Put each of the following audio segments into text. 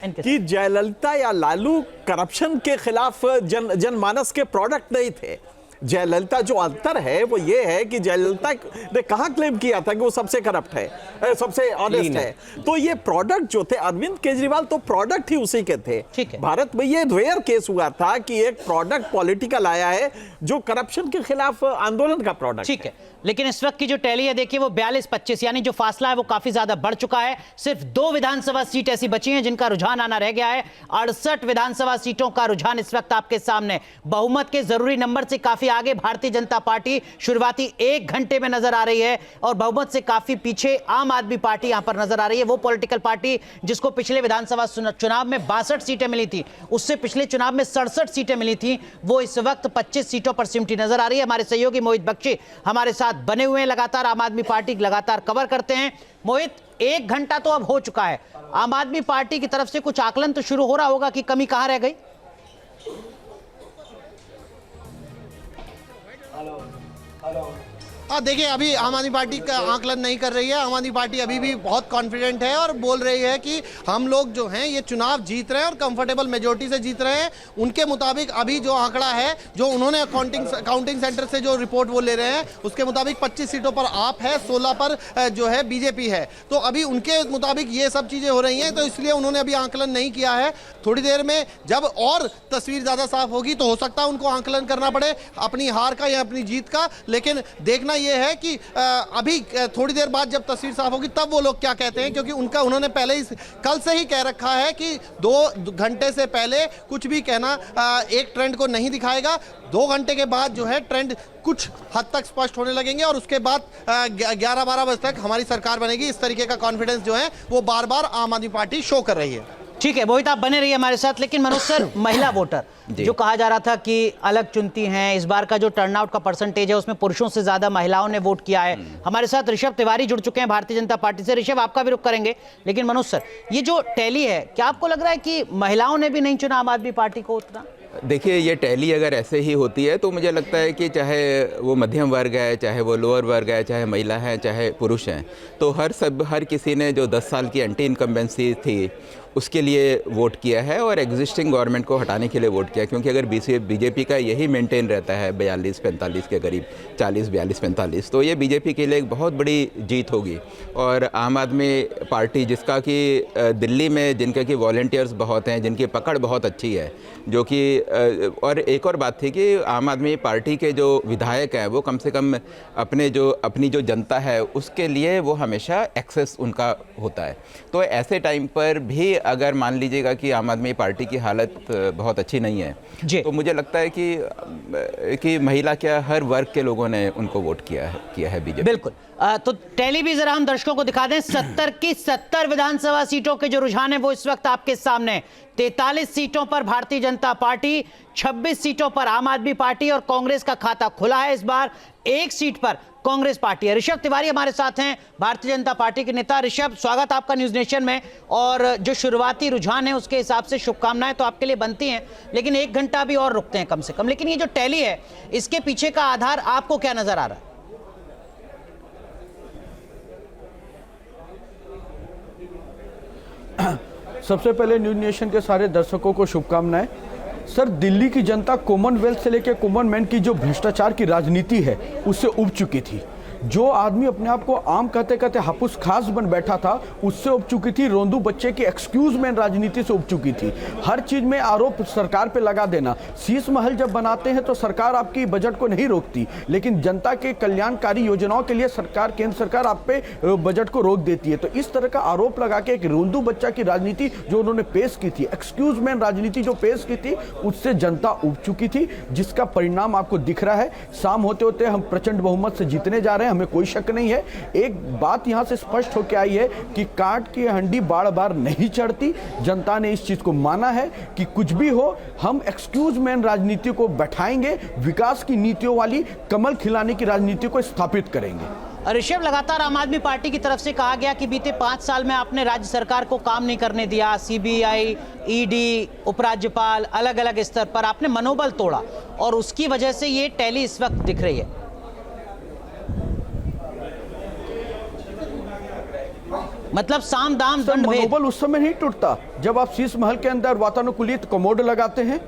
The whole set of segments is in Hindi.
कि जयललिता या लालू करप्शन के खिलाफ जनमानस के प्रोडक्ट नहीं थे। जयललिता जो अंतर है वो ये है कि जयललिता ने कहां क्लेम किया था कि वो सबसे करप्ट है, सबसे ऑनेस्ट है। तो ये प्रोडक्ट जो थे, अरविंद केजरीवाल तो प्रोडक्ट ही उसी के थे। भारत में ये रेयर केस हुआ था कि एक प्रोडक्ट पॉलिटिकल आया है जो करप्शन के खिलाफ आंदोलन का प्रोडक्ट। ठीक है, लेकिन इस वक्त की जो टैली है देखिए वो 42-25 यानी जो फासला है वो काफी ज्यादा बढ़ चुका है। सिर्फ 2 विधानसभा सीट ऐसी बची हैं जिनका रुझान आना रह गया है। 68 विधानसभा सीटों का रुझान इस वक्त आपके सामने। बहुमत के जरूरी नंबर से काफी आगे भारतीय जनता पार्टी शुरुआती 1 घंटे में नजर आ रही है और बहुमत से काफी पीछे आम आदमी पार्टी यहां पर नजर आ रही है। वो पॉलिटिकल पार्टी जिसको पिछले विधानसभा चुनाव में 62 सीटें मिली थी, उससे पिछले चुनाव में 67 सीटें मिली थी, वो इस वक्त 25 सीटों पर सिमटी नजर आ रही है। हमारे सहयोगी मोहित बख्शी हमारे साथ बने हुए हैं, लगातार आम आदमी पार्टी लगातार कवर करते हैं। मोहित, 1 घंटा तो अब हो चुका है, आम आदमी पार्टी की तरफ से कुछ आकलन तो शुरू हो रहा होगा कि कमी कहां रह गई? देखिए, अभी आम आदमी पार्टी का आकलन नहीं कर रही है। आम आदमी पार्टी अभी भी बहुत कॉन्फिडेंट है और बोल रही है कि हम लोग जो हैं ये चुनाव जीत रहे हैं और कंफर्टेबल मेजोरिटी से जीत रहे हैं। उनके मुताबिक अभी जो आंकड़ा है, जो उन्होंने काउंटिंग सेंटर से जो रिपोर्ट वो ले रहे हैं, उसके मुताबिक 25 सीटों पर आप है, 16 पर जो है बीजेपी है। तो अभी उनके मुताबिक ये सब चीज़ें हो रही हैं, तो इसलिए उन्होंने अभी आंकलन नहीं किया है। थोड़ी देर में जब और तस्वीर ज़्यादा साफ होगी तो हो सकता है उनको आंकलन करना पड़े अपनी हार का या अपनी जीत का। लेकिन देखना ये है कि अभी थोड़ी देर बाद जब तस्वीर साफ होगी तब वो लोग क्या कहते हैं, क्योंकि उन्होंने पहले ही कल से ही कह रखा है कि 2 घंटे से पहले कुछ भी कहना एक ट्रेंड को नहीं दिखाएगा। 2 घंटे के बाद जो है ट्रेंड कुछ हद तक स्पष्ट होने लगेंगे और उसके बाद 11-12 बजे तक हमारी सरकार बनेगी। इस तरीके का कॉन्फिडेंस जो है वो बार बार आम आदमी पार्टी शो कर रही है। ठीक है मोहित, आप बने रहिए हमारे साथ। लेकिन मनोज सर, महिला वोटर जो कहा जा रहा था कि अलग चुनती हैं, इस बार का जो टर्नआउट का परसेंटेज है उसमें पुरुषों से ज्यादा महिलाओं ने वोट किया है। हमारे साथ ऋषभ तिवारी जुड़ चुके हैं भारतीय जनता पार्टी से। ऋषभ, आपका भी रुख करेंगे, लेकिन मनोज सर, ये जो टैली है, क्या आपको लग रहा है कि महिलाओं ने भी नहीं चुना आम आदमी पार्टी को उतना? देखिए, ये टैली अगर ऐसे ही होती है तो मुझे लगता है कि चाहे वो मध्यम वर्ग है, चाहे वो लोअर वर्ग है, चाहे महिला है, चाहे पुरुष हैं, तो हर किसी ने जो 10 साल की एंटी इनकम्बेंसी थी उसके लिए वोट किया है और एग्जिस्टिंग गवर्नमेंट को हटाने के लिए वोट किया। क्योंकि अगर बीजेपी का यही मेंटेन रहता है 42-45 के करीब, 40-42-45, तो ये बीजेपी के लिए एक बहुत बड़ी जीत होगी। और आम आदमी पार्टी जिसका कि दिल्ली में जिनके कि वॉलंटियर्स बहुत हैं, जिनकी पकड़ बहुत अच्छी है, जो कि और एक और बात थी कि आम आदमी पार्टी के जो विधायक हैं वो कम से कम अपनी जो जनता है उसके लिए वो हमेशा एक्सेस उनका होता है। तो ऐसे टाइम पर भी अगर मान लीजिएगा कि आम आदमी पार्टी की हालत बहुत अच्छी नहीं है, तो मुझे लगता है कि महिला क्या हर वर्ग के लोगों ने उनको वोट किया है बीजेपी। बिल्कुल। तो टैली भी जरा हम दर्शकों को दिखा दें। 70 की 70 विधानसभा सीटों के जो रुझान है वो इस वक्त आपके सामने। 43 सीटों पर भारतीय जनता पार्टी, 26 सीटों पर आम आदमी पार्टी और कांग्रेस का खाता खुला है इस बार। 1 सीट पर कांग्रेस पार्टी है। ऋषभ तिवारी हमारे साथ हैं, भारतीय जनता पार्टी के नेता। ऋषभ, स्वागत आपका न्यूज नेशन में। और जो शुरुआती रुझान है उसके हिसाब से शुभकामनाएं तो आपके लिए बनती हैं, लेकिन 1 घंटा भी और रुकते हैं कम से कम। लेकिन ये जो टैली है इसके पीछे का आधार आपको क्या नजर आ रहा है? सबसे पहले न्यूज नेशन के सारे दर्शकों को शुभकामनाएं। सर, दिल्ली की जनता कॉमनवेल्थ से लेकर कॉमन मैन की जो भ्रष्टाचार की राजनीति है उससे उब चुकी थी। जो आदमी अपने आप को आम कहते कहते हापुस खास बन बैठा था उससे उब चुकी थी। रोंदू बच्चे की एक्सक्यूज मैन राजनीति से उब चुकी थी। हर चीज में आरोप सरकार पे लगा देना। शीश महल जब बनाते हैं तो सरकार आपकी बजट को नहीं रोकती, लेकिन जनता के कल्याणकारी योजनाओं के लिए केंद्र सरकार आप पे बजट को रोक देती है। तो इस तरह का आरोप लगा के एक रोंदू बच्चा की राजनीति जो उन्होंने पेश की थी, एक्सक्यूज मैन राजनीति जो पेश की थी, उससे जनता उब चुकी थी, जिसका परिणाम आपको दिख रहा है। शाम होते होते हम प्रचंड बहुमत से जीतने जा रहे हैं, हमें कोई शक नहीं है। एक बात यहां से स्पष्ट होकर आई है कि काट की हंडी बार बार नहीं चढ़ती। जनता ने इस चीज को माना है कि कुछ भी हो हम एक्सक्यूज मैन राजनीति को बैठाएंगे, विकास की नीतियों वाली कमल खिलाने की राजनीति को स्थापित करेंगे। ऋषभ, लगातार आम आदमी पार्टी की तरफ से कहा गया कि बीते 5 साल में आपने राज्य सरकार को काम नहीं करने दिया। सीबीआई, ईडी, उपराज्यपाल, अलग अलग स्तर पर आपने मनोबल तोड़ा और उसकी वजह से ये टैली इस वक्त दिख रही है। मतलब साम दाम सर दंड भेद। मनोबल उस समय नहीं टूटता जब आप शीश महल के अंदर वातानुकूलित कमोड लगाते हैं।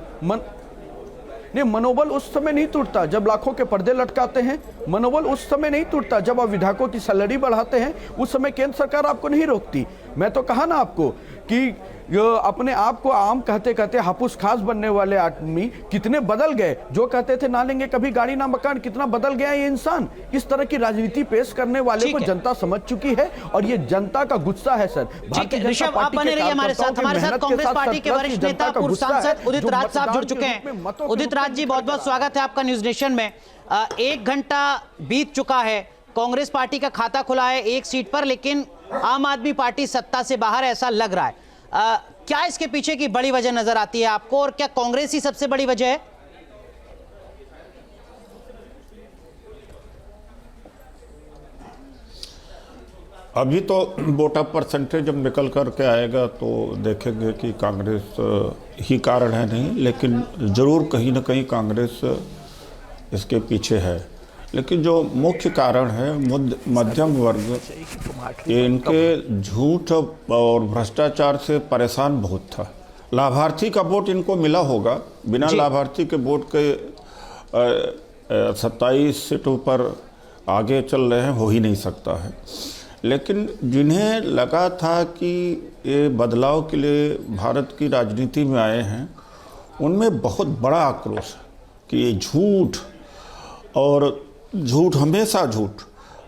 नहीं, मनोबल उस समय नहीं टूटता जब लाखों के पर्दे लटकाते हैं। मनोबल उस समय नहीं टूटता जब आप विधायकों की सैलरी बढ़ाते हैं। उस समय केंद्र सरकार आपको नहीं रोकती। मैं तो कहा ना आपको कि अपने आप को आम कहते कहते हापुस खास बनने वाले आदमी कितने बदल गए। जो कहते थे ना लेंगे कभी गाड़ी ना मकान, कितना बदल गया ये इंसान। इस तरह की राजनीति पेश करने वाले को जनता समझ चुकी है और ये जनता का गुस्सा है सर। ठीक है ऋषभ, आप बने रहिए हमारे साथ कांग्रेस पार्टी के वरिष्ठ नेता पूर्व सांसद उदित राज साहब जुड़ चुके हैं। उदित राज जी, बहुत बहुत स्वागत है आपका न्यूज नेशन में। 1 घंटा बीत चुका है, कांग्रेस पार्टी का खाता खुला है 1 सीट पर, लेकिन आम आदमी पार्टी सत्ता से बाहर ऐसा लग रहा है। क्या इसके पीछे की बड़ी वजह नजर आती है आपको, और क्या कांग्रेस ही सबसे बड़ी वजह है? अभी तो वोट ऑफ परसेंटेज जब निकल कर के आएगा तो देखेंगे कि कांग्रेस ही कारण है नहीं, लेकिन ज़रूर कहीं ना कहीं कांग्रेस इसके पीछे है। लेकिन जो मुख्य कारण है मध्यम वर्ग, इनके झूठ और भ्रष्टाचार से परेशान बहुत था। लाभार्थी का वोट इनको मिला होगा, बिना लाभार्थी के वोट के 27 सीटों पर आगे चल रहे हैं, हो ही नहीं सकता है। लेकिन जिन्हें लगा था कि ये बदलाव के लिए भारत की राजनीति में आए हैं, उनमें बहुत बड़ा आक्रोश है कि ये झूठ, और झूठ हमेशा झूठ।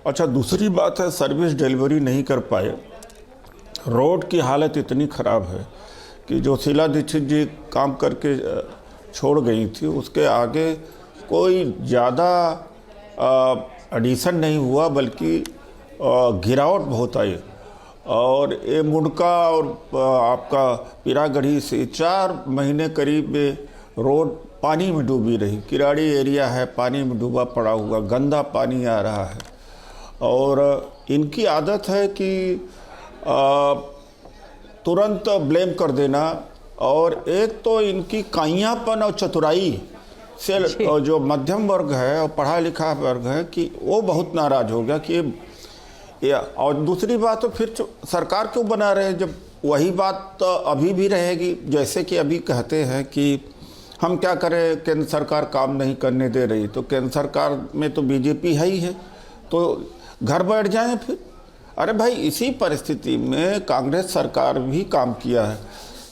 अच्छा, दूसरी बात है सर्विस डिलीवरी नहीं कर पाए। रोड की हालत इतनी ख़राब है कि जो शीला दीक्षित जी काम करके छोड़ गई थी, उसके आगे कोई ज़्यादा एडिशन नहीं हुआ, बल्कि गिरावट बहुत आई। और ये मुंडका और आपका पीरागढ़ी से 4 महीने करीब रोड पानी में डूबी रही। किराड़ी एरिया है, पानी में डूबा पड़ा हुआ, गंदा पानी आ रहा है। और इनकी आदत है कि तुरंत ब्लेम कर देना। और एक तो इनकी काइयापन और चतुराई से जो मध्यम वर्ग है और पढ़ा लिखा वर्ग है कि वो बहुत नाराज़ हो गया कि और दूसरी बात तो फिर सरकार क्यों बना रहे हैं, जब वही बात तो अभी भी रहेगी। जैसे कि अभी कहते हैं कि हम क्या करें, केंद्र सरकार काम नहीं करने दे रही, तो केंद्र सरकार में तो बीजेपी है ही है, तो घर बैठ जाएं फिर। अरे भाई, इसी परिस्थिति में कांग्रेस सरकार भी काम किया है।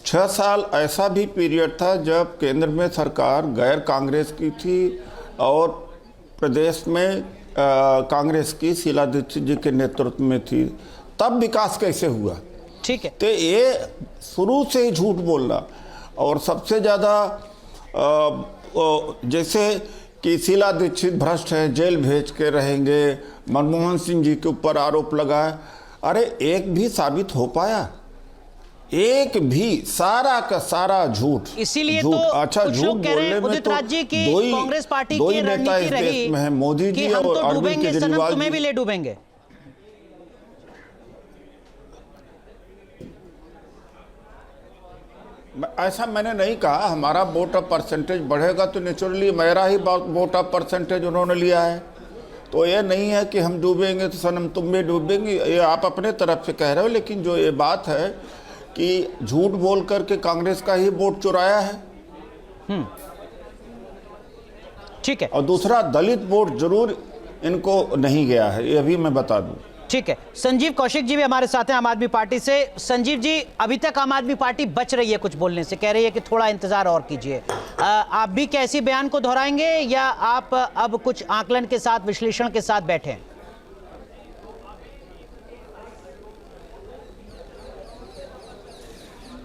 6 साल ऐसा भी पीरियड था जब केंद्र में सरकार गैर कांग्रेस की थी और प्रदेश में कांग्रेस की शीला दीक्षित जी के नेतृत्व में थी। तब विकास कैसे हुआ? ठीक है, तो ये शुरू से ही झूठ बोलना। और सबसे ज़्यादा जैसे कि शीला दीक्षित भ्रष्ट है, जेल भेज के रहेंगे, मनमोहन सिंह जी के ऊपर आरोप लगाए। अरे एक भी साबित हो पाया? एक भी, सारा का सारा झूठ। इसीलिए झूठ। तो अच्छा, कुछ झूठ लोग कह रहे हैं बोलने में उदित तो राज जी की कांग्रेस पार्टी दो की ही नेता इस रणनीति देश में है, मोदी कि जी हम और तो अरविंद डूबेंगे सनम, केजरीवाल तुम्हें जी। भी ले डूबेंगे। ऐसा मैंने नहीं कहा। हमारा वोट ऑफ परसेंटेज बढ़ेगा तो नेचुरली मेरा ही वोट ऑफ परसेंटेज उन्होंने लिया है। तो ये नहीं है कि हम डूबेंगे तो सनम तुम भी डूबेंगी, ये आप अपने तरफ से कह रहे हो। लेकिन जो ये बात है कि झूठ बोल करके कांग्रेस का ही वोट चुराया है। ठीक है, और दूसरा, दलित वोट जरूर इनको नहीं गया है, ये भी मैं बता दूं। ठीक है, संजीव कौशिक जी भी हमारे साथ हैं आम आदमी पार्टी से। संजीव जी, अभी तक आम आदमी पार्टी बच रही है कुछ बोलने से, कह रही है कि थोड़ा इंतजार और कीजिए। आप भी क्या इसी बयान को दोहराएंगे या आप अब कुछ आकलन के साथ, विश्लेषण के साथ बैठे हैं?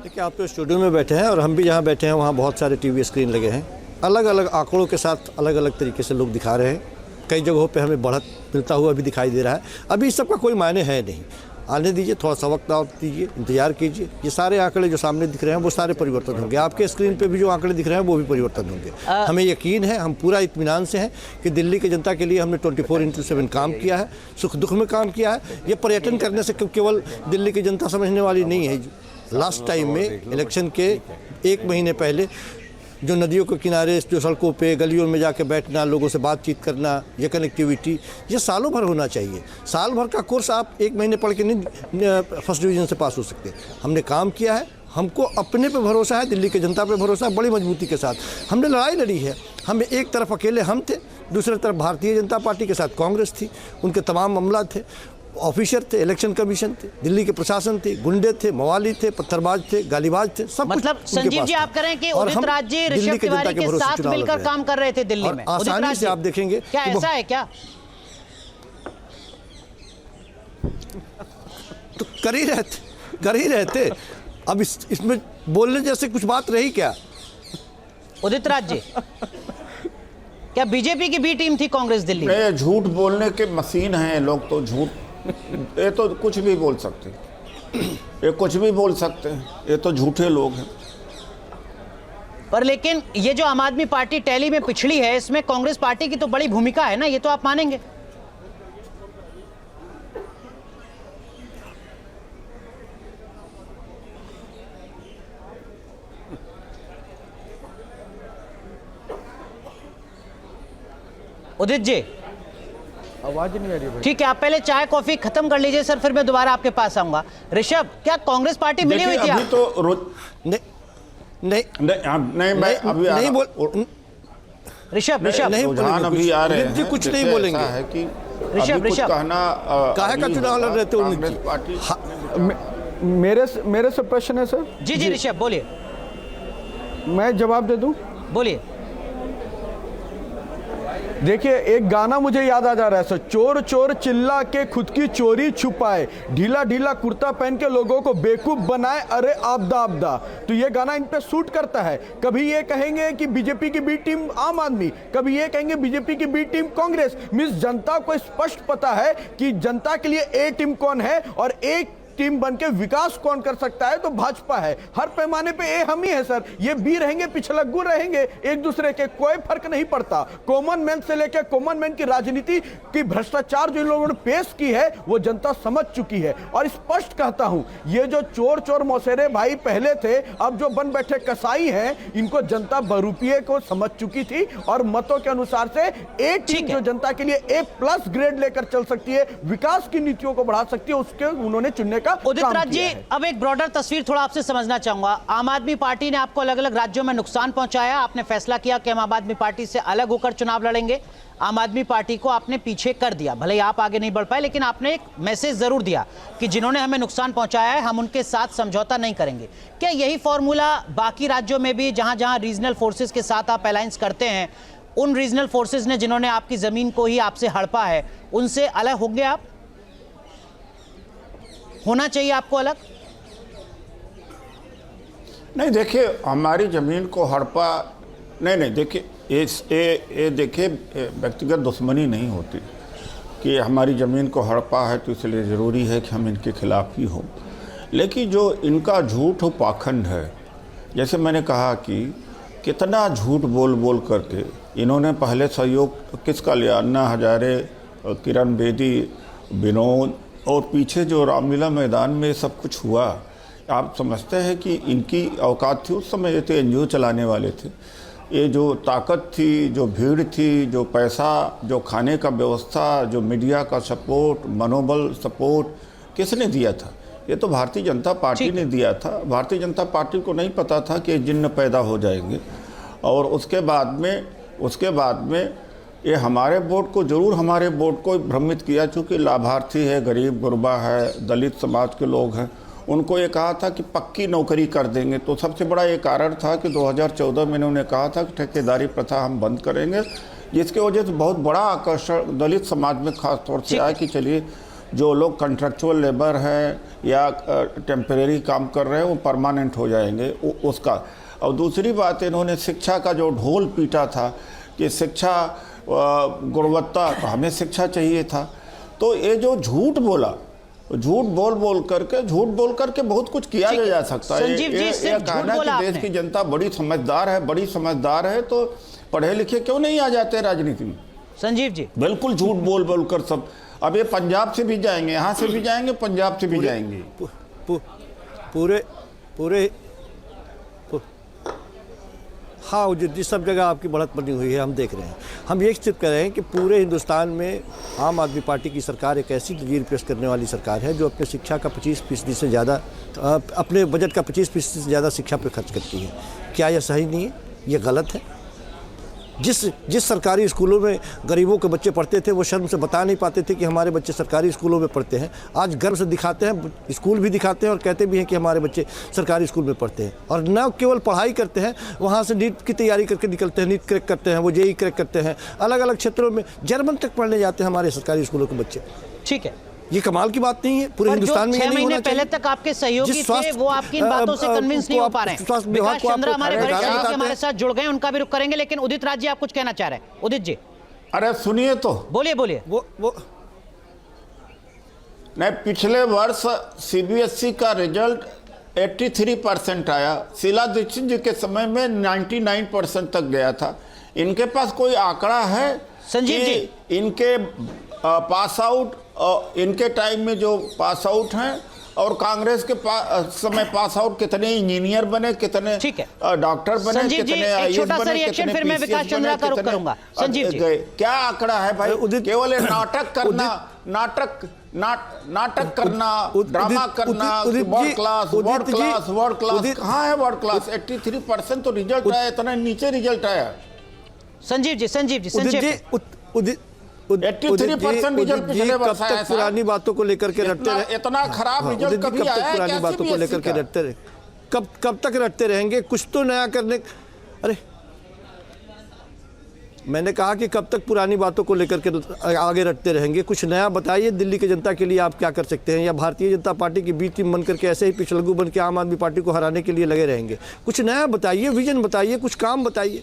देखिए, आप तो स्टूडियो में बैठे हैं और हम भी जहाँ बैठे हैं वहाँ बहुत सारे टीवी स्क्रीन लगे हैं। अलग अलग आंकड़ों के साथ अलग अलग तरीके से लोग दिखा रहे हैं। कई जगहों पे हमें बढ़त मिलता हुआ भी दिखाई दे रहा है। अभी इस सब का कोई मायने है नहीं, आने दीजिए, थोड़ा सा वक्त और दीजिए, इंतजार कीजिए। ये सारे आंकड़े जो सामने दिख रहे हैं वो सारे परिवर्तन होंगे। आपके स्क्रीन पे भी जो आंकड़े दिख रहे हैं वो भी परिवर्तन होंगे। हमें यकीन है, हम पूरा इत्मीनान से हैं कि दिल्ली की जनता के लिए हमने 24/7 काम किया है, सुख दुख में काम किया है। ये पर्यटन करने से केवल दिल्ली की जनता समझने वाली नहीं है। लास्ट टाइम में इलेक्शन के 1 महीने पहले जो नदियों के किनारे, जो सड़कों पे गलियों में जाके बैठना, लोगों से बातचीत करना, ये कनेक्टिविटी, ये सालों भर होना चाहिए। साल भर का कोर्स आप एक महीने पढ़ के नहीं फर्स्ट डिवीज़न से पास हो सकते। हमने काम किया है, हमको अपने पे भरोसा है, दिल्ली की जनता पे भरोसा है, बड़ी मजबूती के साथ हमने लड़ाई लड़ी है। हम एक तरफ अकेले हम थे, दूसरी तरफ भारतीय जनता पार्टी के साथ कांग्रेस थी, उनके तमाम मामला थे, ऑफिसर थे, इलेक्शन कमीशन थे, दिल्ली के प्रशासन थे, गुंडे थे, मवाली थे, पत्थरबाज थे, गालीबाज थे, सब मतलब कुछ संजीव जी आप कह रहे हैं कि उदित राज जी ऋषभ तिवारी के साथ मिलकर काम कर रहे थे दिल्ली में। आसानी से आप देखेंगे क्या ऐसा है क्या? तो कर ही रहे थे। अब इसमें बोलने जैसे कुछ बात रही क्या? उदित राज जी, क्या बीजेपी की बी टीम थी कांग्रेस दिल्ली? ये झूठ बोलने के मशीन हैं लोग, तो झूठ, ये तो कुछ भी बोल सकते हैं, ये कुछ भी बोल सकते हैं, ये तो झूठे लोग हैं। पर लेकिन ये जो आम आदमी पार्टी टैली में पिछड़ी है, इसमें कांग्रेस पार्टी की तो बड़ी भूमिका है ना, ये तो आप मानेंगे। उदित जी आवाज नहीं आ रही भाई। ठीक है, आप पहले चाय कॉफी खत्म कर लीजिए सर, फिर मैं दोबारा आपके पास आऊंगा। ऋषभ, क्या कांग्रेस पार्टी मिली हुई थी? अभी आप तो नहीं मैं अभी नहीं बोल ऋषभ नहीं रुझान अभी आ रहे जी, हैं, कुछ नहीं जैसे बोलेंगे। ऐसा है कि ऋषभ, अभी कुछ ऋषभ। कहना काहे का अभी चुनाव लड़ होगा, रहे थे उनकी? कांग्रेस पार्टी मेरे से प्रश्न है सर। जी जी ऋषभ बोलिए, मैं जवाब दे दूं? बोलिए। देखिए, एक गाना मुझे याद आ जा रहा है सर, चोर चोर चिल्ला के खुद की चोरी छुपाए, ढीला ढीला कुर्ता पहन के लोगों को बेवकूफ बनाए, अरे आपदा आपदा। तो ये गाना इन पे सूट करता है। कभी ये कहेंगे कि बीजेपी की बी टीम आम आदमी, कभी ये कहेंगे बीजेपी की बी टीम कांग्रेस। मिस जनता को स्पष्ट पता है कि जनता के लिए ए टीम कौन है और एक टीम बनके विकास कौन कर सकता है, तो भाजपा है। हर पैमाने पे ए हम ही है सर। ये बी रहेंगे, पिछलग्गू रहेंगे, एक दूसरे के कोई फर्क नहीं पड़ता। कॉमन मैन से लेकर कॉमन मैन की राजनीति की भ्रष्टाचार जो इन लोगों ने पेश की है वो जनता समझ चुकी है। और स्पष्ट कहता हूं, ये जो चोर चोर मौसेरे भाई पहले थे, अब जो बन बैठे कसाई हैं, इनको जनता बरूपिये को समझ चुकी थी और मतों के अनुसार से एक टीम जो जनता के लिए A+ ग्रेड लेकर चल सकती है, विकास की नीतियों को बढ़ा सकती है, उसके उन्होंने चुनने उदित राज जी, अब एक ब्रॉडर तस्वीर थोड़ा आपसे समझना चाहूंगा। आम आदमी पार्टी ने आपको अलग अलग राज्यों में नुकसान पहुंचाया, आपने फैसला किया कि हम आम आदमी पार्टी से अलग होकर चुनाव लड़ेंगे। आम आदमी पार्टी को आपने पीछे कर दिया, भले ही आप आगे नहीं बढ़ पाए, लेकिन आपने एक मैसेज जरूर दिया कि जिन्होंने हमें नुकसान पहुंचाया है हम उनके साथ समझौता नहीं करेंगे। क्या यही फॉर्मूला बाकी राज्यों में भी, जहां जहां रीजनल फोर्सेस के साथ आप अलायंस करते हैं, उन रीजनल फोर्सेस ने जिन्होंने आपकी जमीन को ही आपसे हड़पा है, उनसे अलग होंगे आप? होना चाहिए आपको अलग? नहीं, देखिए, हमारी ज़मीन को हड़पा नहीं, देखिए, ये देखिए, व्यक्तिगत दुश्मनी नहीं होती कि हमारी ज़मीन को हड़पा है तो इसलिए ज़रूरी है कि हम इनके खिलाफ ही हो। लेकिन जो इनका झूठ और पाखंड है, जैसे मैंने कहा कि कितना झूठ बोल बोल करके इन्होंने पहले सहयोग किसका लिया, अन्ना हजारे, किरण बेदी, विनोद, और पीछे जो रामलीला मैदान में सब कुछ हुआ, आप समझते हैं कि इनकी औकात थी उस समय? ये तो NGO चलाने वाले थे। ये जो ताकत थी, जो भीड़ थी, जो पैसा, जो खाने का व्यवस्था, जो मीडिया का सपोर्ट, मनोबल सपोर्ट किसने दिया था? ये तो भारतीय जनता पार्टी ने दिया था। भारतीय जनता पार्टी को नहीं पता था कि जिन्न पैदा हो जाएंगे। और उसके बाद में ये हमारे वोट को, जरूर हमारे वोट को भ्रमित किया, चूँकि लाभार्थी है, गरीब गुरबा है, दलित समाज के लोग हैं, उनको ये कहा था कि पक्की नौकरी कर देंगे। तो सबसे बड़ा ये कारण था कि 2014 में इन्होंने कहा था कि ठेकेदारी प्रथा हम बंद करेंगे, जिसकी वजह से बहुत बड़ा आकर्षण दलित समाज में खास तौर से आया कि चलिए जो लोग कॉन्ट्रैक्चुअल लेबर हैं या टेम्परेरी काम कर रहे हैं वो परमानेंट हो जाएंगे उसका। और दूसरी बात, इन्होंने शिक्षा का जो ढोल पीटा था कि शिक्षा गुणवत्ता, तो हमें शिक्षा चाहिए था। तो ये जो झूठ बोला, झूठ बोल करके बहुत कुछ किया जा सकता है। ये कहना कि देश की जनता बड़ी समझदार है, तो पढ़े लिखे क्यों नहीं आ जाते राजनीति में? संजीव जी, बिल्कुल झूठ बोल कर सब। अब ये पंजाब से भी जाएंगे, यहाँ से भी जाएंगे, पंजाब से भी जाएंगे, पूरे हाँ, जिस सब जगह आपकी बढ़त बनी हुई है हम देख रहे हैं। हम ये सिर्फ कह रहे हैं कि पूरे हिंदुस्तान में आम आदमी पार्टी की सरकार एक ऐसी नज़ीर पेश करने वाली सरकार है जो अपने शिक्षा का 25% से ज़्यादा, अपने बजट का 25% से ज़्यादा शिक्षा पर खर्च करती है। क्या यह सही नहीं है? ये गलत है। जिस सरकारी स्कूलों में गरीबों के बच्चे पढ़ते थे वो शर्म से बता नहीं पाते थे कि हमारे बच्चे सरकारी स्कूलों में पढ़ते हैं। आज गर्व से दिखाते हैं, स्कूल भी दिखाते हैं और कहते भी हैं कि हमारे बच्चे सरकारी स्कूल में पढ़ते हैं। और न केवल पढ़ाई करते हैं, वहाँ से नीट की तैयारी करके निकलते हैं, नीट क्रैक करते हैं, वो जेईई क्रैक करते हैं, अलग अलग क्षेत्रों में जर्मन तक पढ़ने जाते हैं हमारे सरकारी स्कूलों के बच्चे। ठीक है, ये कमाल की बात नहीं है, पूरे हिंदुस्तान में। 6 महीने पहले तक आपके सहयोगी थे, वो आपकी इन बातों से कन्विंस नहीं हो पा रहे हैं। विकास चंद्रा हमारे वरिष्ठ सहयोगी हमारे साथ जुड़ गए, उनका भी रुख करेंगे, लेकिन उदित राज जी आप कुछ कहना चाह रहे हैं। उदित जी अरे सुनिए तो, बोलिए बोलिए। वो नहीं, पिछले वर्ष सीबीएसई का रिजल्ट 83% आया, शीला दीक्षित जी के समय में 99% तक गया था। इनके पास कोई आंकड़ा है संजीव जी, इनके पास आउट, इनके टाइम में जो पास आउट हैं और कांग्रेस के समय पास आउट कितने इंजीनियर बने, कितने डॉक्टर बने, संजीव जी, कितने एक छोटा सा बने, रिएक्शन फिर मैं विकास चंद्रा का रुख करूंगा। संजीव जी, क्या आंकड़ा है भाई? केवल नाटक करना, नाटक करना, ड्रामा करना, वर्ल्ड क्लास कहाँ है? वर्ल्ड क्लास 83% तो रिजल्ट आया, इतना नीचे रिजल्ट आया। संजीव जी 83% रिजल्ट पिछले वर्ष आया। पुरानी बातों को लेकर के रटते रहे, इतना खराब रिजल्ट कभी आया है? पुरानी बातों को लेकर के रटते रहे, कब तक रटते रहेंगे? कुछ तो नया करने। अरे मैंने कहा कि कब तक पुरानी बातों को लेकर के आगे रटते रहेंगे? कुछ नया बताइए। दिल्ली की जनता के लिए आप क्या कर सकते हैं? या भारतीय जनता पार्टी की बी टीम बनकर के ऐसे ही पिछलगू बन के आम आदमी पार्टी को हराने के लिए लगे रहेंगे? कुछ नया बताइए, विजन बताइए, कुछ काम बताइए।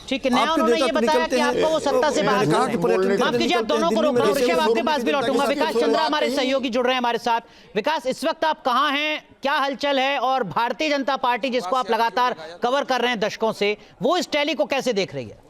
ठीक है, नया उन्होंने ये बताया कि आपको वो सत्ता से बाहर करना है। माफ कीजिए, आप दोनों को रोक रहा हूं। ऋषभ आपके पास भी लौटूंगा। विकास चंद्रा हमारे सहयोगी जुड़ रहे हैं हमारे साथ। विकास, इस वक्त आप कहां हैं, क्या हलचल है, और भारतीय जनता पार्टी जिसको आप लगातार कवर कर रहे हैं दशकों से, वो इस टैली को कैसे देख रही है?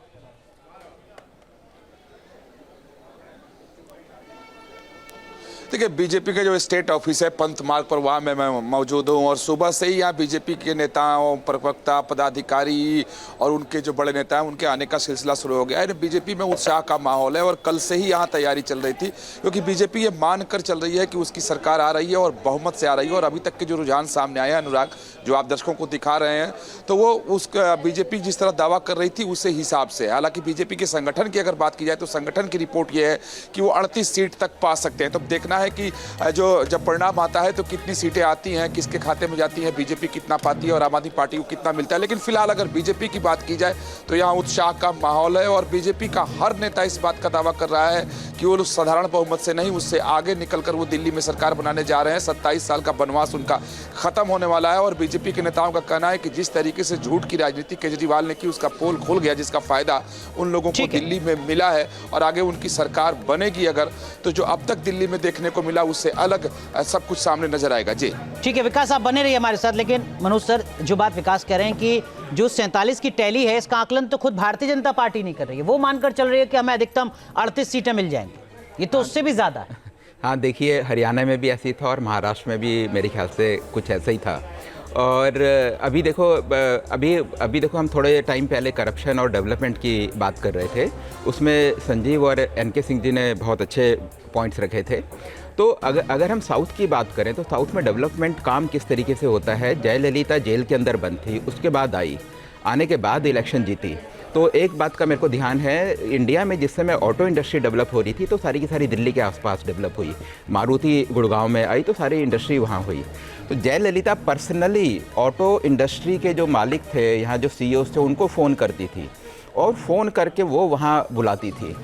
देखिए, बीजेपी का जो स्टेट ऑफिस है पंत मार्ग पर, वहाँ मैं मौजूद हूँ और सुबह से ही यहाँ बीजेपी के नेताओं, प्रवक्ता, पदाधिकारी और उनके जो बड़े नेता हैं उनके आने का सिलसिला शुरू हो गया है। बीजेपी में उत्साह का माहौल है और कल से ही यहाँ तैयारी चल रही थी, क्योंकि बीजेपी ये मानकर चल रही है कि उसकी सरकार आ रही है और बहुमत से आ रही है। और अभी तक के जो रुझान सामने आए हैं, अनुराग, जो आप दर्शकों को दिखा रहे हैं, तो वो उस बीजेपी जिस तरह दावा कर रही थी उसी हिसाब से। हालांकि बीजेपी के संगठन की अगर बात की जाए तो संगठन की रिपोर्ट ये है कि वो 38 सीट तक पा सकते हैं। तो देखना है कि जो जब परिणाम आता है तो कितनी सीटें आती हैं, किसके खाते में जाती हैं, बीजेपी कितना पाती है और आम आदमी पार्टी को कितना मिलता है। लेकिन फिलहाल अगर बीजेपी की बात की जाए तो यहाँ उत्साह का माहौल है और बीजेपी का हर नेता इस बात का दावा कर रहा है कि वो साधारण बहुमत से नहीं, उससे आगे निकलकर वो दिल्ली में सरकार बनाने जा रहे हैं। 27 साल का वनवास उनका खत्म होने वाला है और बीजेपी के नेताओं का कहना है कि जिस तरीके से झूठ की राजनीति केजरीवाल ने की, उसका पोल खुल गया, जिसका फायदा उन लोगों को दिल्ली में मिला है। और आगे उनकी सरकार बनेगी अगर, तो जो अब तक दिल्ली में देखने को मिला उससे अलग सब कुछ सामने नजर आएगा। जी ठीक है विकास, आप बने रहिए हमारे साथ। लेकिन मनोज सर, जो बात विकास कह रहे हैं कि जो 47 की टैली है, इसका आकलन तो खुद भारतीय जनता पार्टी नहीं कर रही है, वो मानकर चल रही है कि हमें अधिकतम 38 सीटें मिल जाएंगी। ये तो उससे भी ज्यादा है। हाँ, देखिए, हरियाणा में भी ऐसी था और महाराष्ट्र में भी मेरे ख्याल से कुछ ऐसा ही था। और अभी देखो, अभी देखो, हम थोड़े टाइम पहले करप्शन और डेवलपमेंट की बात कर रहे थे, उसमें संजीव और एनके सिंह जी ने बहुत अच्छे पॉइंट्स रखे थे। तो अगर हम साउथ की बात करें तो साउथ में डेवलपमेंट काम किस तरीके से होता है। जयललिता जेल के अंदर बंद थी, उसके बाद आई, आने के बाद इलेक्शन जीती। तो एक बात का मेरे को ध्यान है, इंडिया में जिस समय ऑटो इंडस्ट्री डेवलप हो रही थी तो सारी की सारी दिल्ली के आसपास डेवलप हुई। मारुति गुड़गांव में आई तो सारी इंडस्ट्री वहाँ हुई। तो जयललिता पर्सनली ऑटो इंडस्ट्री के जो मालिक थे, यहाँ जो सीईओ थे, उनको फ़ोन करती थी और फ़ोन करके वो वहाँ बुलाती थी।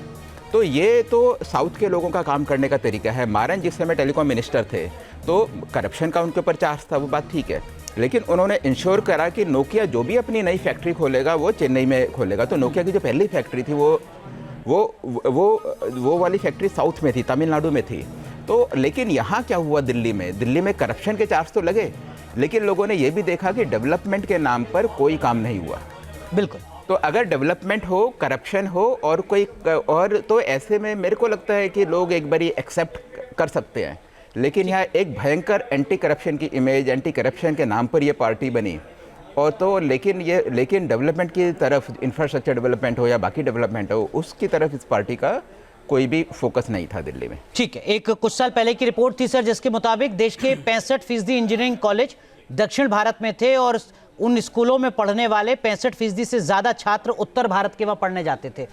तो ये तो साउथ के लोगों का काम करने का तरीका है। मारन जिस समय टेलीकॉम मिनिस्टर थे तो करप्शन का उनके ऊपर चार्ज था, वो बात ठीक है, लेकिन उन्होंने इंश्योर करा कि नोकिया जो भी अपनी नई फैक्ट्री खोलेगा वो चेन्नई में खोलेगा। तो नोकिया की जो पहली फैक्ट्री थी वो वाली फैक्ट्री साउथ में थी, तमिलनाडु में थी। तो लेकिन यहाँ क्या हुआ, दिल्ली में करप्शन के चार्ज तो लगे, लेकिन लोगों ने ये भी देखा कि डेवलपमेंट के नाम पर कोई काम नहीं हुआ। बिल्कुल। तो अगर डेवलपमेंट हो, करप्शन हो और कोई और, तो ऐसे में मेरे को लगता है कि लोग एक बारी एक्सेप्ट कर सकते हैं। लेकिन यहाँ एक भयंकर एंटी करप्शन की इमेज, एंटी करप्शन के नाम पर ये पार्टी बनी, और तो लेकिन डेवलपमेंट की तरफ, इंफ्रास्ट्रक्चर डेवलपमेंट हो या बाकी डेवलपमेंट हो, उसकी तरफ इस पार्टी का कोई भी फोकस नहीं था दिल्ली में। ठीक है, एक कुछ साल पहले की रिपोर्ट थी सर, जिसके मुताबिक देश के 65% इंजीनियरिंग कॉलेज दक्षिण भारत में थे और उन स्कूलों में पढ़ने वाले 65% से ज्यादा छात्र उत्तर भारत के वहां पढ़ने जाते थे।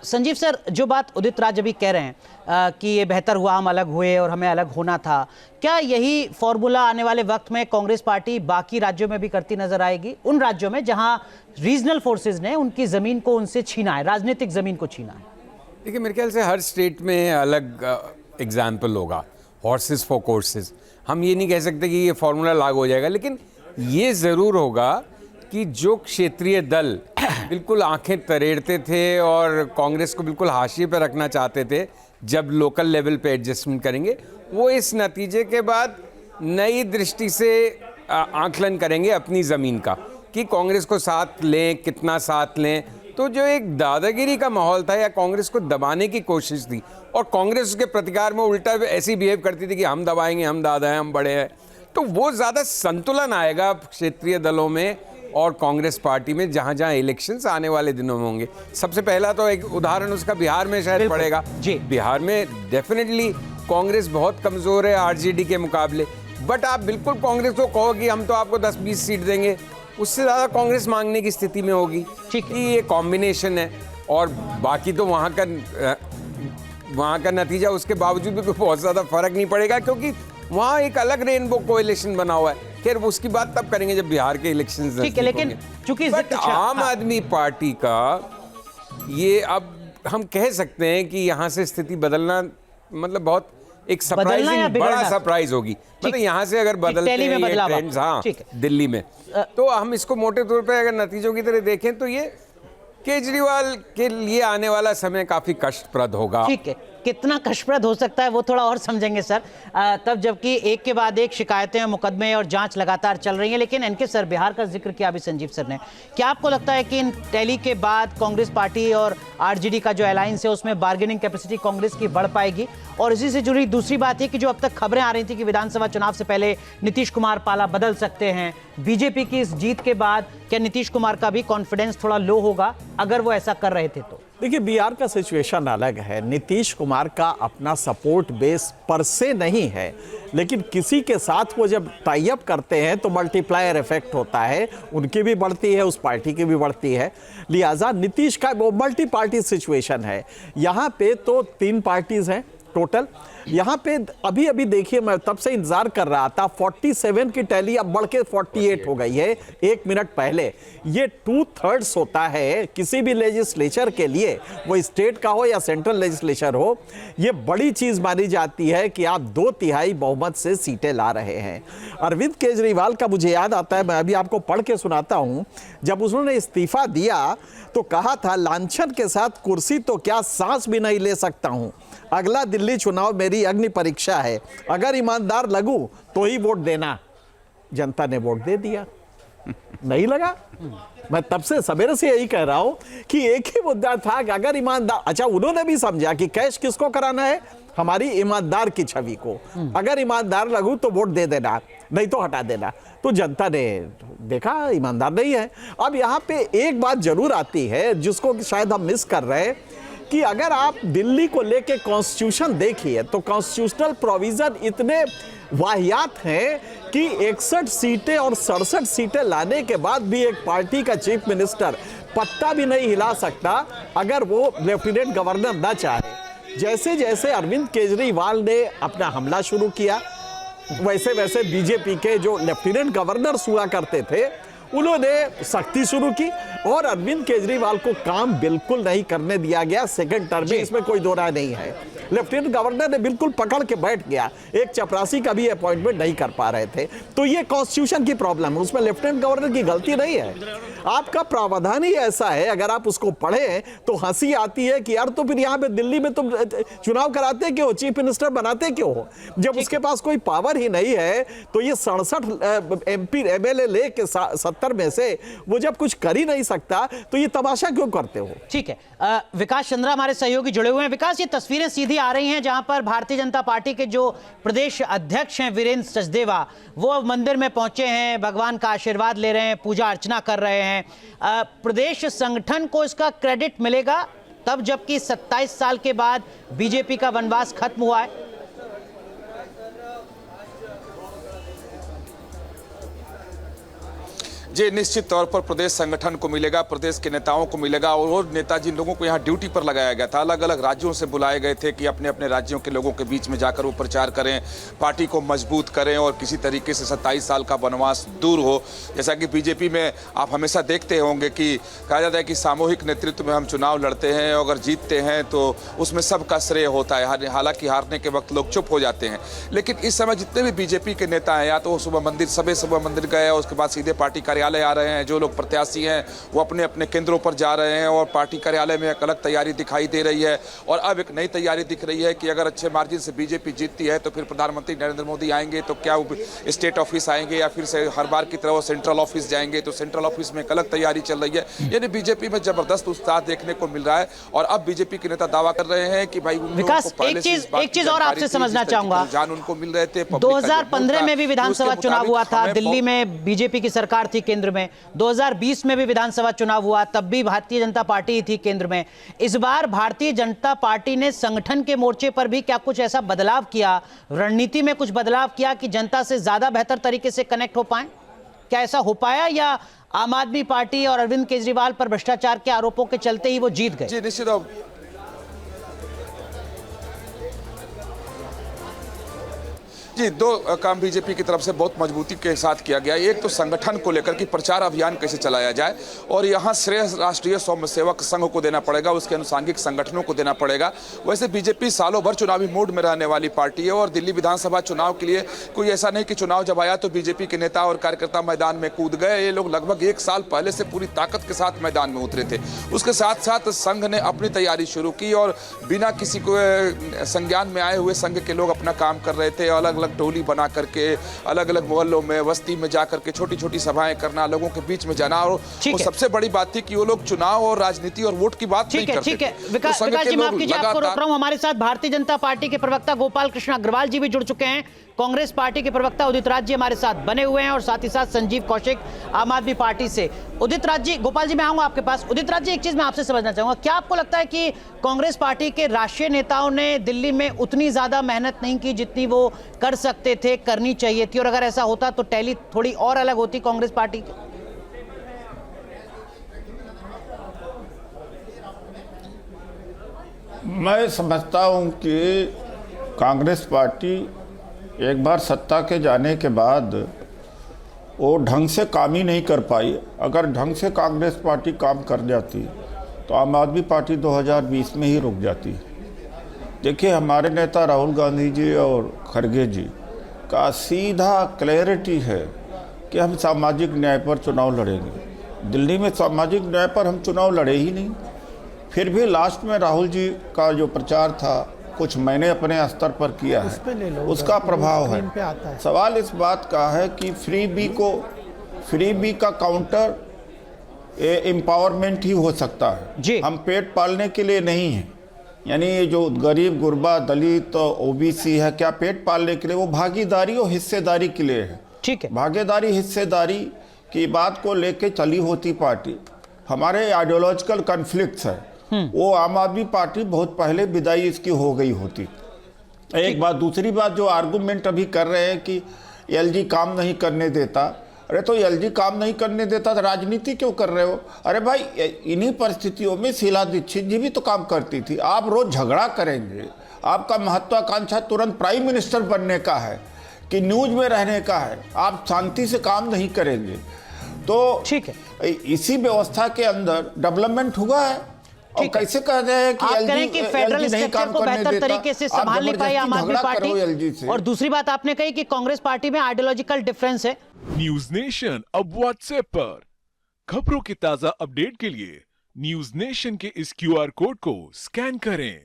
संजीव सर, जो बात उदित राज अभी कह रहे हैं कि ये बेहतर हुआ हम अलग हुए और हमें अलग होना था, क्या यही फॉर्मूला आने वाले वक्त में कांग्रेस पार्टी बाकी राज्यों में भी करती नजर आएगी, उन राज्यों में जहां रीजनल फोर्सेज ने उनकी जमीन को उनसे छीना है, राजनीतिक जमीन को छीना है? देखिए, मेरे ख्याल से हर स्टेट में अलग एग्जाम्पल होगा, हॉर्सेस फॉर कोर्सेज। हम ये नहीं कह सकते कि ये फॉर्मूला लागू हो जाएगा, लेकिन ये ज़रूर होगा कि जो क्षेत्रीय दल बिल्कुल आंखें तरेड़ते थे और कांग्रेस को बिल्कुल हाशिए पर रखना चाहते थे जब लोकल लेवल पे एडजस्टमेंट करेंगे, वो इस नतीजे के बाद नई दृष्टि से आंकलन करेंगे अपनी ज़मीन का कि कांग्रेस को साथ लें, कितना साथ लें। तो जो एक दादागिरी का माहौल था या कांग्रेस को दबाने की कोशिश थी, और कांग्रेस उसके प्रतिकार में उल्टा ऐसी बिहेव करती थी कि हम दबाएंगे, हम दादा हैं, हम बड़े हैं, तो वो ज़्यादा संतुलन आएगा क्षेत्रीय दलों में और कांग्रेस पार्टी में जहाँ जहाँ इलेक्शंस आने वाले दिनों में होंगे। सबसे पहला तो एक उदाहरण उसका बिहार में शायद पड़ेगा जी। बिहार में डेफिनेटली कांग्रेस बहुत कमज़ोर है आरजेडी के मुकाबले, बट आप बिल्कुल कांग्रेस को कहो कि हम तो आपको 10-20 सीट देंगे, उससे ज़्यादा कांग्रेस मांगने की स्थिति में होगी। ठीक है, कि ये कॉम्बिनेशन है। और बाकी तो वहाँ का नतीजा उसके बावजूद भी कोई बहुत ज़्यादा फर्क नहीं पड़ेगा, क्योंकि वहाँ एक अलग रेनबो कोएलिशन बना हुआ है। खैर उसकी बात तब करेंगे जब बिहार के इलेक्शंस ठीक है, लेकिन चूंकि आम आदमी पार्टी का ये, अब हम कह सकते हैं कि यहाँ से स्थिति बदलना मतलब बहुत एक सरप्राइजिंग बड़ा सरप्राइज होगी। मतलब यहाँ से अगर बदलते हैं ये ट्रेंड्स, हाँ दिल्ली में, तो हम इसको मोटे तौर पे अगर नतीजों की तरह देखें तो ये केजरीवाल के लिए आने वाला समय काफी कष्टप्रद होगा। ठीक है, कितना कष्टप्रद हो सकता है वो थोड़ा और समझेंगे सर, तब जबकि एक के बाद एक शिकायतें, मुकदमे और जांच लगातार चल रही हैं। लेकिन एनके सर, बिहार का जिक्र किया अभी संजीव सर ने, क्या आपको लगता है कि इन टैली के बाद कांग्रेस पार्टी और आरजेडी का जो अलायंस है उसमें बार्गेनिंग कैपेसिटी कांग्रेस की बढ़ पाएगी? और इसी से जुड़ी दूसरी बात है कि जो अब तक खबरें आ रही थी कि विधानसभा चुनाव से पहले नीतीश कुमार पाला बदल सकते हैं, बीजेपी की इस जीत के बाद क्या नीतीश कुमार का भी कॉन्फिडेंस थोड़ा लो होगा अगर वो ऐसा कर रहे थे तो? देखिए, बिहार का सिचुएशन अलग है। नीतीश कुमार का अपना सपोर्ट बेस पर से नहीं है, लेकिन किसी के साथ वो जब टाई अप करते हैं तो मल्टीप्लायर इफेक्ट होता है, उनकी भी बढ़ती है, उस पार्टी की भी बढ़ती है। लिहाजा नीतीश का वो मल्टी पार्टी सिचुएशन है। यहाँ पे तो 3 पार्टीज हैं टोटल। यहाँ पे अभी अभी देखिए, मैं तब से इंतजार कर रहा था, 47 की टैली अब बढ़ के 48 हो गई है 1 मिनट पहले। ये 2/3 होता है किसी भी लेजिस्लेचर के लिए, वो स्टेट का हो या सेंट्रल लेजिस्लेचर हो। ये बड़ी चीज मानी जाती है कि आप 2/3 बहुमत से सीटें ला रहे हैं। अरविंद केजरीवाल का मुझे याद आता है, मैं अभी आपको पढ़ के सुनाता हूं। जब उन्होंने इस्तीफा दिया तो कहा था, लांछन के साथ कुर्सी तो क्या सांस भी नहीं ले सकता हूं, अगला दिल्ली चुनाव मेरी अग्नि परीक्षा है, अगर ईमानदार लगूं तो ही वोट देना। जनता ने वोट दे दिया, नहीं लगा। मैं तब से सवेरे से यही कह रहा हूं कि एक ही मुद्दा था कि अगर ईमानदार, अच्छा उन्होंने भी समझा कि कैश किसको कराना है, हमारी ईमानदार की छवि को, अगर ईमानदार लगूं तो वोट दे देना, नहीं तो हटा देना। तो जनता ने देखा ईमानदार नहीं है। अब यहाँ पे एक बात जरूर आती है जिसको शायद हम मिस कर रहे हैं, कि अगर आप दिल्ली को लेके कॉन्स्टिट्यूशन देखिए तो कॉन्स्टिट्यूशनल प्रोविजन इतने वाहियात हैं कि 61 सीटें और 67 सीटें लाने के बाद भी एक पार्टी का चीफ मिनिस्टर पत्ता भी नहीं हिला सकता अगर वो लेफ्टिनेंट गवर्नर ना चाहे। जैसे जैसे अरविंद केजरीवाल ने अपना हमला शुरू किया, वैसे वैसे बीजेपी के जो लेफ्टिनेंट गवर्नर हुआ करते थे उन्होंने सख्ती शुरू की और अरविंद केजरीवाल को काम बिल्कुल नहीं करने दिया गया सेकंड टर्म में, इसमें कोई दो राय नहीं है। लेफ्टिनेंट गवर्नर ने बिल्कुल पकड़ के बैठ गया, एक चपरासी का भी अपॉइंटमेंट नहीं कर पा रहे थे। तो ये कॉन्स्टिट्यूशन की प्रॉब्लम है, उसमें लेफ्टिनेंट गवर्नर की गलती नहीं है, आपका प्रावधान ही ऐसा है। अगर आप उसको पढ़े तो हंसी आती है कि यार तो फिर यहाँ पे दिल्ली में तुम चुनाव कराते क्यों, चीफ मिनिस्टर बनाते क्यों हो, जब उसके पास कोई पावर ही नहीं है। तो ये 67 MP MLA ले के 70 में से वो जब कुछ कर ही नहीं सकता तो ये तमाशा क्यों करते हो? ठीक है, विकास चंद्रा हमारे सहयोगी जुड़े हुए हैं। विकास, ये तस्वीरें सीधी भी आ रही हैं जहां पर भारतीय जनता पार्टी के जो प्रदेश अध्यक्ष हैं वीरेंद्र सचदेवा, वो मंदिर में पहुंचे हैं, भगवान का आशीर्वाद ले रहे हैं, पूजा अर्चना कर रहे हैं। प्रदेश संगठन को इसका क्रेडिट मिलेगा तब जबकि 27 साल के बाद बीजेपी का वनवास खत्म हुआ है। जी, निश्चित तौर पर प्रदेश संगठन को मिलेगा, प्रदेश के नेताओं को मिलेगा। और नेता जिन लोगों को यहाँ ड्यूटी पर लगाया गया था, अलग अलग राज्यों से बुलाए गए थे कि अपने अपने राज्यों के लोगों के बीच में जाकर वो प्रचार करें, पार्टी को मजबूत करें और किसी तरीके से 27 साल का वनवास दूर हो। जैसा कि बीजेपी में आप हमेशा देखते होंगे कि कहा जाता है कि सामूहिक नेतृत्व में हम चुनाव लड़ते हैं, अगर जीतते हैं तो उसमें सबका श्रेय होता है, हालांकि हारने के वक्त लोग चुप हो जाते हैं। लेकिन इस समय जितने भी बीजेपी के नेता हैं, या तो सुबह मंदिर गए और उसके बाद सीधे पार्टी कार्यालय आ रहे हैं, जो लोग प्रत्याशी हैं वो अपने अपने केंद्रों पर जा रहे हैं और पार्टी कार्यालय में एक अलग तैयारी दिखाई दे रही है। और अब एक नई तैयारी दिख रही है कि अगर अच्छे मार्जिन से बीजेपी जीतती है तो फिर प्रधानमंत्री नरेंद्र मोदी आएंगे तो क्या वो स्टेट ऑफिस आएंगे या फिर से हर बार की तरह वो सेंट्रल ऑफिस जाएंगे, तो सेंट्रल ऑफिस में एक अलग तैयारी चल रही है। यानी बीजेपी में जबरदस्त उत्साह देखने को मिल रहा है। और अब बीजेपी के नेता दावा कर रहे हैं कि भाई विकास, एक चीज और आपसे समझना चाहूंगा, जान उनको मिल रहे थे। 2015 में भी विधानसभा चुनाव हुआ था, दिल्ली में बीजेपी की सरकार थी केंद्र में। 2020 में भी विधानसभा चुनाव हुआ, तब भी भारतीय जनता पार्टी थी केंद्र में। इस बार भारतीय जनता पार्टी ने संगठन के मोर्चे पर भी क्या कुछ ऐसा बदलाव किया, रणनीति में कुछ बदलाव किया कि जनता से ज्यादा बेहतर तरीके से कनेक्ट हो पाए? क्या ऐसा हो पाया या आम आदमी पार्टी और अरविंद केजरीवाल पर भ्रष्टाचार के आरोपों के चलते ही वो जीत गए? जी, निश्चित। जी, दो काम बीजेपी की तरफ से बहुत मजबूती के साथ किया गया। एक तो संगठन को लेकर कि प्रचार अभियान कैसे चलाया जाए, और यहाँ श्रेय राष्ट्रीय स्वयंसेवक संघ को देना पड़ेगा, उसके अनुसांगिक संगठनों को देना पड़ेगा। वैसे बीजेपी सालों भर चुनावी मूड में रहने वाली पार्टी है और दिल्ली विधानसभा चुनाव के लिए कोई ऐसा नहीं कि चुनाव जब आया तो बीजेपी के नेता और कार्यकर्ता मैदान में कूद गए। ये लोग लगभग 1 साल पहले से पूरी ताकत के साथ मैदान में उतरे थे। उसके साथ साथ संघ ने अपनी तैयारी शुरू की और बिना किसी को संज्ञान में आए हुए संघ के लोग अपना काम कर रहे थे। अलग अलग टोली बना करके अलग अलग मोहल्लों में, बस्ती में जाकर के छोटी छोटी सभाएं करना, लोगों के बीच में जाना। और वो सबसे बड़ी बात थी कि वो लोग चुनाव और राजनीति और वोट की बात नहीं करते। ठीक है विकास जी, माफ कीजिए, आपको रोक रहा हूं। हमारे साथ भारतीय जनता पार्टी के प्रवक्ता गोपाल कृष्ण अग्रवाल जी भी जुड़ चुके हैं। कांग्रेस पार्टी के प्रवक्ता उदित राज जी हमारे साथ बने हुए हैं और साथ ही साथ संजीव कौशिक आम आदमी पार्टी से। उदित राज जी, गोपाल जी मैं आऊंगा आपके पास। उदित राज जी, एक चीज मैं आपसे समझना चाहूंगा, क्या आपको लगता है कि कांग्रेस पार्टी के राष्ट्रीय नेताओं ने दिल्ली में उतनी ज्यादा मेहनत नहीं की जितनी वो कर सकते थे, करनी चाहिए थी, और अगर ऐसा होता तो टैली थोड़ी और अलग होती कांग्रेस पार्टी की? मैं समझता हूं कि कांग्रेस पार्टी एक बार सत्ता के जाने के बाद वो ढंग से काम ही नहीं कर पाई। अगर ढंग से कांग्रेस पार्टी काम कर जाती तो आम आदमी पार्टी 2020 में ही रुक जाती। देखिए, हमारे नेता राहुल गांधी जी और खड़गे जी का सीधा क्लैरिटी है कि हम सामाजिक न्याय पर चुनाव लड़ेंगे। दिल्ली में सामाजिक न्याय पर हम चुनाव लड़े ही नहीं। फिर भी लास्ट में राहुल जी का जो प्रचार था कुछ मैंने अपने स्तर पर किया है, उसका प्रभाव है। सवाल इस बात का है कि फ्री बी का काउंटर एम्पावरमेंट ही हो सकता है। हम पेट पालने के लिए नहीं है। यानी ये जो गरीब गुरबा दलित ओबीसी है, क्या पेट पालने के लिए? वो भागीदारी और हिस्सेदारी के लिए है। ठीक है, भागीदारी हिस्सेदारी की बात को लेके चली होती पार्टी। हमारे आइडियोलॉजिकल कॉन्फ्लिक्ट्स है, वो आम आदमी पार्टी बहुत पहले विदाई इसकी हो गई होती। एक बात। दूसरी बात, जो आर्गुमेंट अभी कर रहे हैं कि एलजी काम नहीं करने देता, अरे तो एलजी काम नहीं करने देता तो राजनीति क्यों कर रहे हो? अरे भाई, इन्हीं परिस्थितियों में शीला दीक्षित जी भी तो काम करती थी। आप रोज झगड़ा करेंगे, आपका महत्वाकांक्षा तुरंत प्राइम मिनिस्टर बनने का है कि न्यूज में रहने का है, आप शांति से काम नहीं करेंगे। तो ठीक है, इसी व्यवस्था के अंदर डेवलपमेंट हुआ है। और कैसे कह रहे हैं कि आप करें कि फेडरल स्ट्रक्चर को बेहतर तरीके से संभाल नहीं पाई आम आदमी पार्टी? और दूसरी बात आपने कही कि कांग्रेस पार्टी में आइडियोलॉजिकल डिफरेंस है। न्यूज नेशन अब व्हाट्सएप पर खबरों के ताजा अपडेट के लिए न्यूज नेशन के इस QR कोड को स्कैन करें।